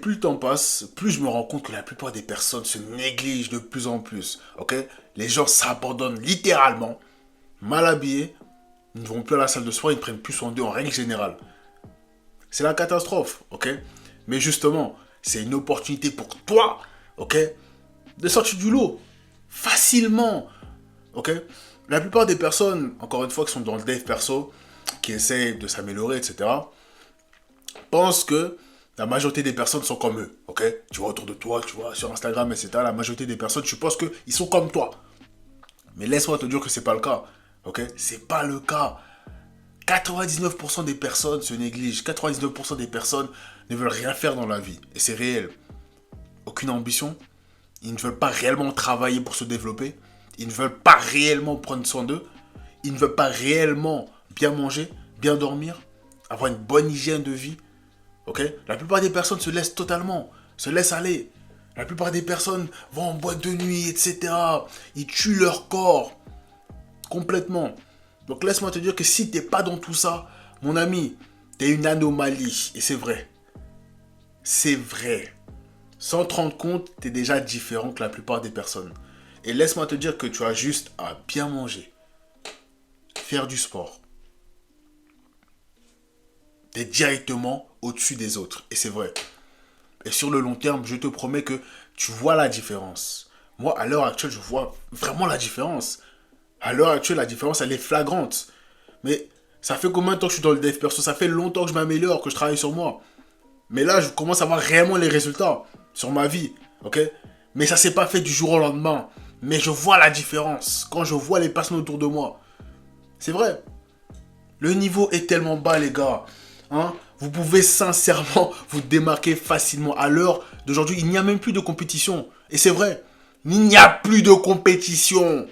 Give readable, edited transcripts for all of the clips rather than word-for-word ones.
Plus le temps passe, plus je me rends compte que la plupart des personnes se négligent de plus en plus. Ok? Les gens s'abandonnent littéralement, mal habillés, ils ne vont plus à la salle de sport, ils ne prennent plus soin d'eux en règle générale. C'est la catastrophe, ok? Mais justement, c'est une opportunité pour toi, ok? De sortir du lot. Facilement, ok? La plupart des personnes, encore une fois, qui sont dans le dev perso, qui essaient de s'améliorer, etc., pensent que la majorité des personnes sont comme eux, ok? Tu vois autour de toi, tu vois sur Instagram, etc., la majorité des personnes, tu penses qu'ils sont comme toi. Mais laisse-moi te dire que c'est pas le cas, ok? C'est pas le cas. 99% des personnes se négligent. 99% des personnes ne veulent rien faire dans la vie. Et c'est réel. Aucune ambition. Ils ne veulent pas réellement travailler pour se développer. Ils ne veulent pas réellement prendre soin d'eux. Ils ne veulent pas réellement bien manger, bien dormir, avoir une bonne hygiène de vie. Ok? La plupart des personnes se laissent totalement, se laissent aller. La plupart des personnes vont en boîte de nuit, etc. Ils tuent leur corps complètement. Donc laisse-moi te dire que si t'es pas dans tout ça, mon ami, t'es une anomalie. Et c'est vrai. C'est vrai. Sans te rendre compte, t'es déjà différent que la plupart des personnes. Et laisse-moi te dire que tu as juste à bien manger, faire du sport. T'es directement au-dessus des autres. Et c'est vrai. Et sur le long terme, je te promets que tu vois la différence. Moi, à l'heure actuelle, je vois vraiment la différence. À l'heure actuelle, la différence, elle est flagrante. Mais ça fait combien de temps que je suis dans le dev perso? Ça fait longtemps que je m'améliore, que je travaille sur moi. Mais là, je commence à voir réellement les résultats sur ma vie. Ok? Mais ça s'est pas fait du jour au lendemain. Mais je vois la différence quand je vois les personnes autour de moi. C'est vrai. Le niveau est tellement bas, les gars. Hein? Vous pouvez sincèrement vous démarquer facilement. À l'heure d'aujourd'hui, il n'y a même plus de compétition. Et c'est vrai. Il n'y a plus de compétition.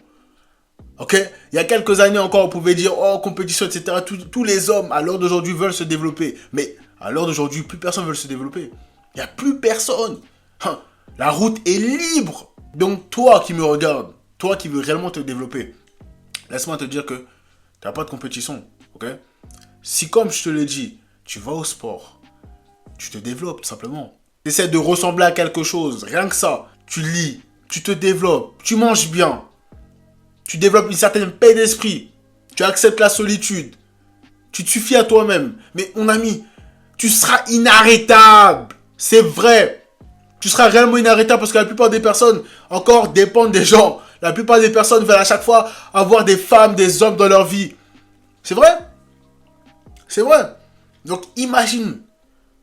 Ok? Il y a quelques années encore, on pouvait dire, oh, compétition, etc. Tous les hommes, à l'heure d'aujourd'hui, veulent se développer. Mais à l'heure d'aujourd'hui, plus personne ne veut se développer. Il n'y a plus personne. Hein. La route est libre. Donc, toi qui me regardes, toi qui veux réellement te développer, laisse-moi te dire que tu n'as pas de compétition. Ok? Si, comme je te l'ai dit, tu vas au sport, tu te développes tout simplement. Tu essaies de ressembler à quelque chose, rien que ça. Tu lis, tu te développes, tu manges bien. Tu développes une certaine paix d'esprit. Tu acceptes la solitude. Tu te suffis à toi-même. Mais mon ami, tu seras inarrêtable. C'est vrai. Tu seras réellement inarrêtable parce que la plupart des personnes encore dépendent des gens. La plupart des personnes veulent à chaque fois avoir des femmes, des hommes dans leur vie. C'est vrai? C'est vrai. Donc imagine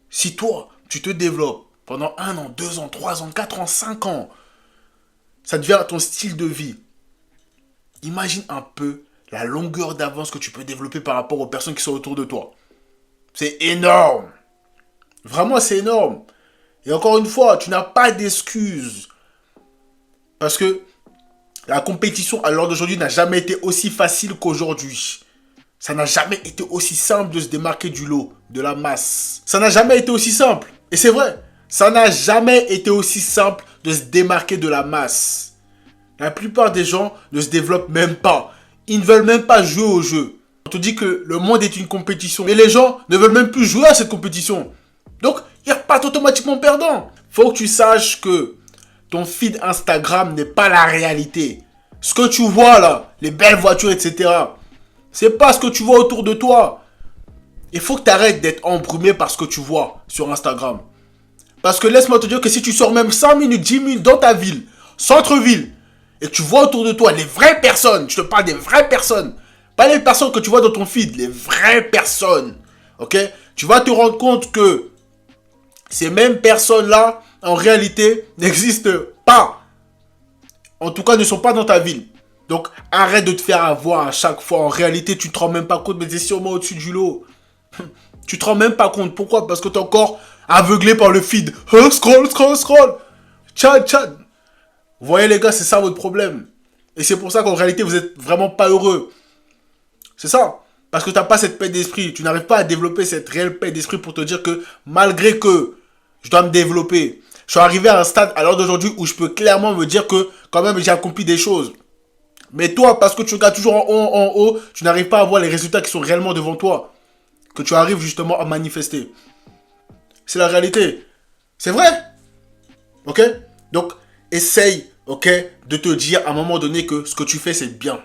si toi, tu te développes pendant 1 an, 2 ans, 3 ans, 4 ans, 5 ans. Ça devient ton style de vie. Imagine un peu la longueur d'avance que tu peux développer par rapport aux personnes qui sont autour de toi. C'est énorme. Vraiment, c'est énorme. Et encore une fois, tu n'as pas d'excuses. Parce que la compétition à l'heure d'aujourd'hui n'a jamais été aussi facile qu'aujourd'hui. Ça n'a jamais été aussi simple de se démarquer du lot, de la masse. Ça n'a jamais été aussi simple. Et c'est vrai. Ça n'a jamais été aussi simple de se démarquer de la masse. La plupart des gens ne se développent même pas. Ils ne veulent même pas jouer au jeu. On te dit que le monde est une compétition. Mais les gens ne veulent même plus jouer à cette compétition. Donc, ils repartent automatiquement perdants. Faut que tu saches que ton feed Instagram n'est pas la réalité. Ce que tu vois là, les belles voitures, etc. C'est pas ce que tu vois autour de toi. Il faut que tu arrêtes d'être embrumé par ce que tu vois sur Instagram. Parce que laisse-moi te dire que si tu sors même 5 minutes, 10 minutes dans ta ville, centre-ville, et que tu vois autour de toi les vraies personnes, je te parle des vraies personnes, pas les personnes que tu vois dans ton feed, les vraies personnes, ok? Tu vas te rendre compte que ces mêmes personnes-là, en réalité, n'existent pas. En tout cas, ne sont pas dans ta ville. Donc, arrête de te faire avoir à chaque fois. En réalité, tu ne te rends même pas compte, mais tu es sûrement au-dessus du lot. Tu te rends même pas compte. Pourquoi? Parce que tu es encore aveuglé par le feed. Scroll, scroll, scroll. Tchad, tchad. Vous voyez les gars, c'est ça votre problème. Et c'est pour ça qu'en réalité, vous êtes vraiment pas heureux. C'est ça. Parce que tu n'as pas cette paix d'esprit. Tu n'arrives pas à développer cette réelle paix d'esprit pour te dire que malgré que je dois me développer, je suis arrivé à un stade à l'heure d'aujourd'hui où je peux clairement me dire que quand même j'ai accompli des choses. Mais toi, parce que tu regardes toujours en haut, tu n'arrives pas à voir les résultats qui sont réellement devant toi. Que tu arrives justement à manifester. C'est la réalité. C'est vrai. Ok? Donc, essaye, ok, de te dire à un moment donné que ce que tu fais, c'est bien.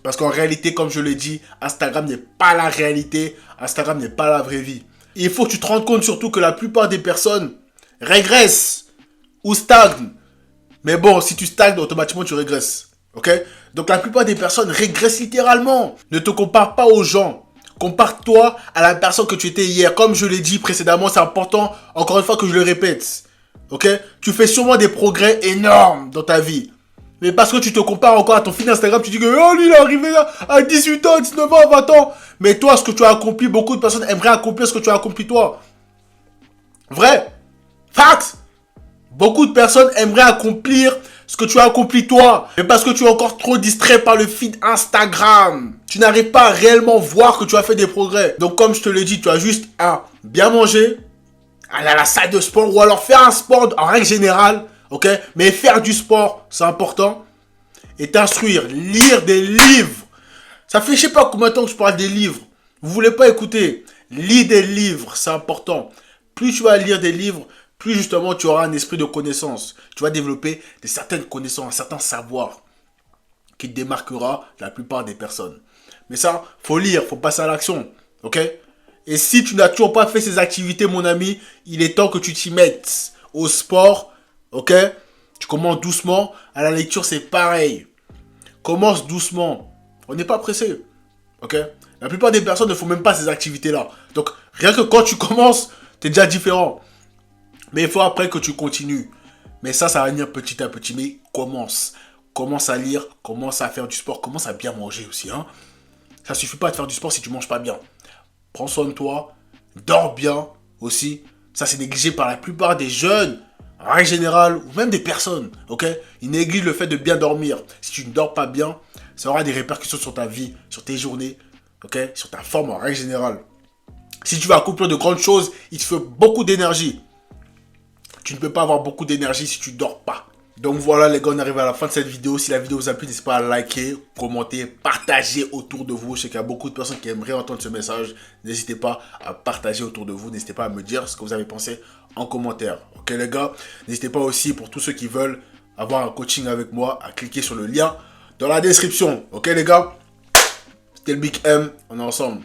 Parce qu'en réalité, comme je l'ai dit, Instagram n'est pas la réalité. Instagram n'est pas la vraie vie. Et il faut que tu te rendes compte surtout que la plupart des personnes régressent ou stagnent. Mais bon, si tu stagnes, automatiquement tu régresses. Ok? Donc la plupart des personnes régressent littéralement. Ne te compare pas aux gens. Compare-toi à la personne que tu étais hier. Comme je l'ai dit précédemment, c'est important, encore une fois que je le répète. Ok? Tu fais sûrement des progrès énormes dans ta vie. Mais parce que tu te compares encore à ton fil Instagram, tu dis que oh, lui il est arrivé là à 18 ans, 19 ans, 20 ans. Mais toi, ce que tu as accompli, beaucoup de personnes aimeraient accomplir ce que tu as accompli toi. Vrai? Fact? Beaucoup de personnes aimeraient accomplir ce que tu as accompli toi. Mais parce que tu es encore trop distrait par le feed Instagram. Tu n'arrives pas à réellement voir que tu as fait des progrès. Donc comme je te l'ai dit, tu as juste à bien manger, aller à la salle de sport ou alors faire un sport en règle générale. Ok? Mais faire du sport, c'est important. Et t'instruire, lire des livres. Ça fait je sais pas combien de temps que je parle des livres. Vous voulez pas écouter? Lis des livres, c'est important. Plus tu vas lire des livres, plus justement tu auras un esprit de connaissance. Tu vas développer certaines connaissances, un certain savoir qui te démarquera de la plupart des personnes. Mais ça, faut lire, faut passer à l'action. Ok? Et si tu n'as toujours pas fait ces activités, mon ami, il est temps que tu t'y mettes. Au sport, ok? Tu commences doucement. À la lecture, c'est pareil. Commence doucement. On n'est pas pressé. Ok? La plupart des personnes ne font même pas ces activités-là. Donc, rien que quand tu commences, tu es déjà différent. Mais il faut après que tu continues. Mais ça va venir petit à petit. Mais commence. Commence à lire, commence à faire du sport, commence à bien manger aussi. Hein? Ça suffit pas de faire du sport si tu manges pas bien. Prends soin de toi, dors bien aussi. Ça, c'est négligé par la plupart des jeunes, en règle générale, ou même des personnes, ok? Ils négligent le fait de bien dormir. Si tu ne dors pas bien, ça aura des répercussions sur ta vie, sur tes journées, ok? Sur ta forme en règle générale. Si tu veux accomplir de grandes choses, il te faut beaucoup d'énergie. Tu ne peux pas avoir beaucoup d'énergie si tu ne dors pas. Donc voilà les gars, on arrive à la fin de cette vidéo. Si la vidéo vous a plu, n'hésitez pas à liker, commenter, partager autour de vous. Je sais qu'il y a beaucoup de personnes qui aimeraient entendre ce message. N'hésitez pas à partager autour de vous. N'hésitez pas à me dire ce que vous avez pensé en commentaire. Ok les gars, n'hésitez pas aussi pour tous ceux qui veulent avoir un coaching avec moi à cliquer sur le lien dans la description. Ok les gars, c'était le Big M, on est ensemble.